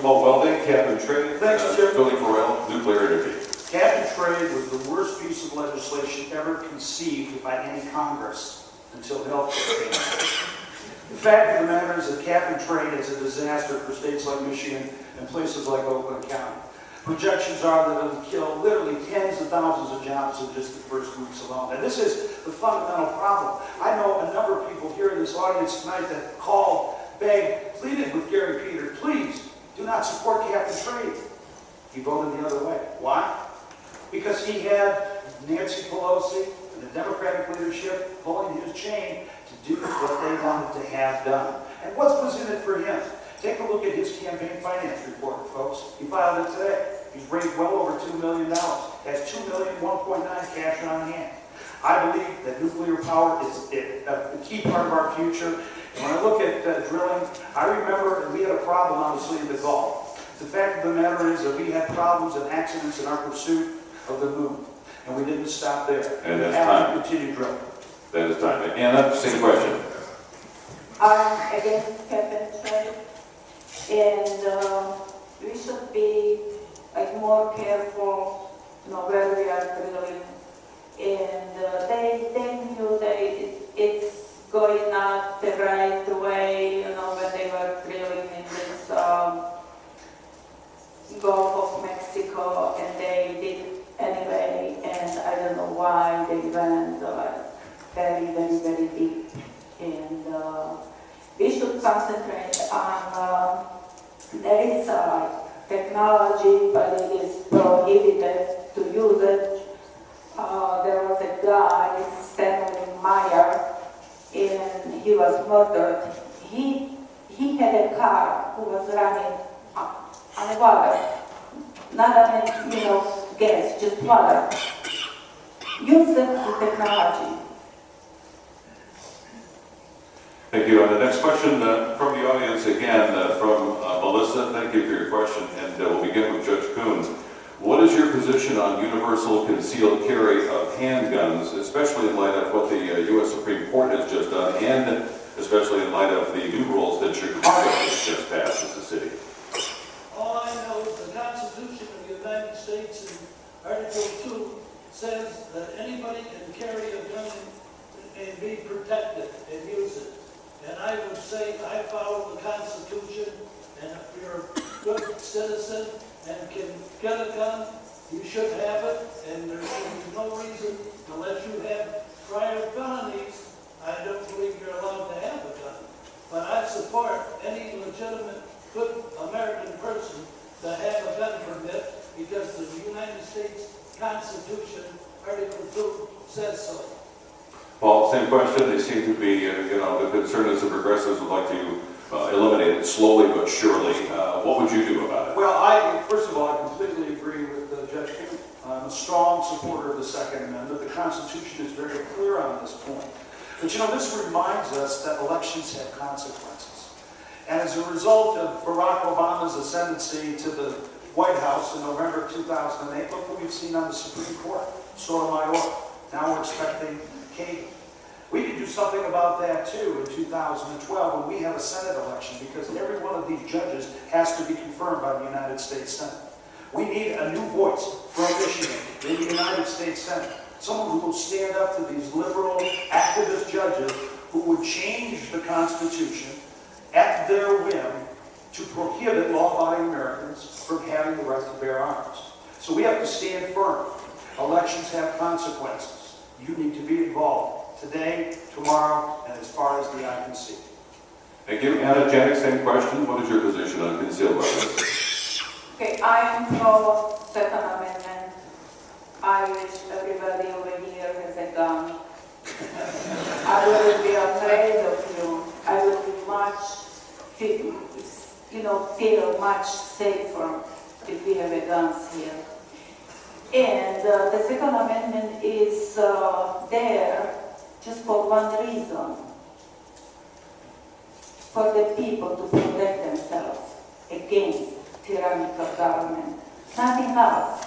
Paul Welding, Cap and Trade. Thanks, Jim. Tony Farrell, Nuclear Energy. Cap and trade was the worst piece of legislation ever conceived by any Congress until healthcare came out. The fact of the matter is that cap and trade is a disaster for states like Michigan and places like Oakland County. Projections are that it'll kill literally tens of thousands of jobs in just the first weeks alone. And this is the fundamental problem. I know a number of people here in this audience tonight that called, begged, pleaded with Gary Peters, please do not support cap and trade. He voted the other way. Why? Because he had Nancy Pelosi and the Democratic leadership pulling his chain to do what they wanted to have done. And what was in it for him? Take a look at his campaign finance report, folks. He filed it today. He's raised well over $2 million. Has $2 million, 1.9 cash on hand. I believe that nuclear power is a key part of our future. And when I look at drilling, I remember we had a problem, obviously, in the Gulf. The fact of the matter is that we had problems and accidents in our pursuit of the moon. And we didn't stop there. And that's have time. to continue drilling. That is time. Anna, same question. I'm against cap and trade, and we should be more careful, where we are drilling. And they knew it's going not the right way, when they were drilling in this Gulf of Mexico, and they did it anyway. And I don't know why they went very, very, very deep. And we should concentrate on there is technology, but it is prohibited to use it. There was a guy, Stanley Meyer, and he was murdered. He had a car who was running on water, not on gas, just water. Use the technology. Thank you. And the next question from the audience, again, from Melissa. Thank you for your question. And we'll begin with Judge Kuhn. What is your position on universal concealed carry of handguns, especially in light of what the U.S. Supreme Court has just done, and especially in light of the new rules that Chicago has just passed as a city? All I know is the Constitution of the United States in Article 2 says that anybody can carry a gun and be protected and use it. And I would say I follow the Constitution, and if you're a good citizen and can get a gun, you should have it, and there should be no reason, unless you have prior felonies, I don't believe you're allowed to have a gun. But I support any legitimate, good American person to have a gun permit because the United States Constitution, Article 2, says so. Paul, same question. They seem to be, the concern is the progressives would like to eliminate it slowly but surely. What would you do about it? Well, first of all, I completely agree with Judge Kuhn. I'm a strong supporter of the Second Amendment. The Constitution is very clear on this point. But this reminds us that elections have consequences. And as a result of Barack Obama's ascendancy to the White House in November 2008, look what we've seen on the Supreme Court, Sotomayor. Now we're expecting Kagan. We could do something about that too in 2012 when we have a Senate election, because every one of these judges has to be confirmed by the United States Senate. We need a new voice from Michigan in the United States Senate. Someone who will stand up to these liberal activist judges who would change the Constitution at their whim to prohibit law-abiding Americans from having the right to bear arms. So we have to stand firm. Elections have consequences. You need to be involved today, tomorrow, and as far as the eye can see. Thank you. Anna, Janik, same question. What is your position on concealed weapons? Okay, I am pro Second Amendment. I wish everybody over here has a gun. I wouldn't be afraid of you. I would be feel much safer if we have a guns here. And the Second Amendment is there just for one reason. For the people to protect themselves against tyrannical government. Nothing else.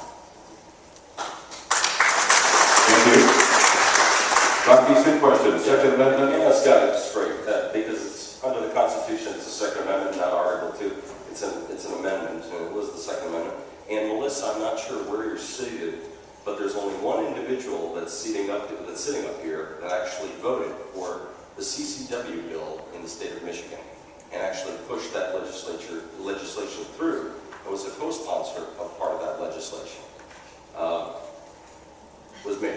Thank you. Rocky, same question. Second Amendment? Yeah, it's got it straight, because it's under the Constitution, it's the Second Amendment, not Article 2. it's an amendment, and it was the second amendment. And Melissa, I'm not sure where you're seated, but there's only one individual that's sitting up here that actually voted for the CCW bill in the state of Michigan and actually pushed that legislation through. It was a co-sponsor of part of that legislation. Was me.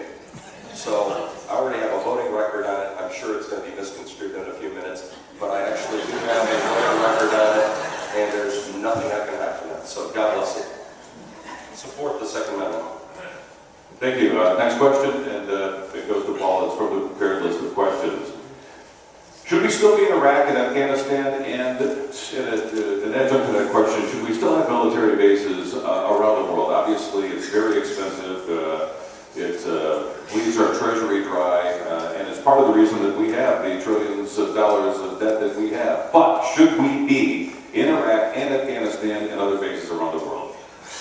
So I already have a voting record on it. I'm sure it's going to be misconstrued in a few minutes, but I actually do have a voting record on it, and there's nothing that can happen to that. So God bless you. Support the Second Amendment. Thank you. Next question, and it goes to Paul. It's from the prepared list of questions. Should we still be in Iraq and Afghanistan? And an adjunct to that question, should we still have military bases around the world? Obviously, it's very expensive. It bleeds our treasury dry, and it's part of the reason that we have the trillions of dollars of debt that we have. But should we be in Iraq and Afghanistan and other bases around the world?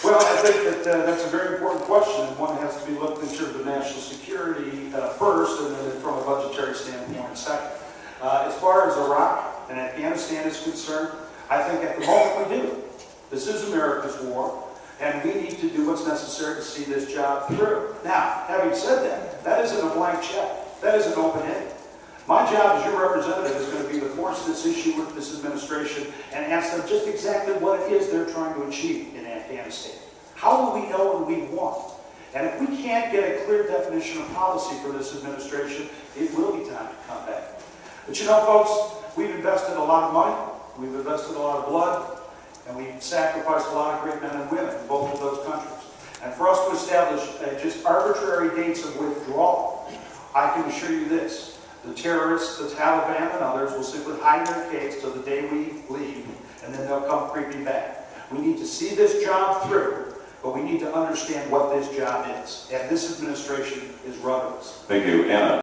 Well, I think that that's a very important question, and one has to be looked in terms of national security first, and then from a budgetary standpoint second. As far as Iraq and Afghanistan is concerned, I think at the moment we do. This is America's war, and we need to do what's necessary to see this job through. Now, having said that, that isn't a blank check. That isn't open-ended. My job as your representative is going to be to force this issue with this administration and ask them just exactly what it is they're trying to achieve in Afghanistan. How will we know what we want? And if we can't get a clear definition of policy for this administration, it will be time to come back. But you know, folks, we've invested a lot of money, we've invested a lot of blood, and we've sacrificed a lot of great men and women in both of those countries. And for us to establish just arbitrary dates of withdrawal, I can assure you this: the terrorists, the Taliban, and others will simply hide in their caves till the day we leave, and then they'll come creeping back. We need to see this job through, but we need to understand what this job is. And this administration is rudderless. Thank you. Anna.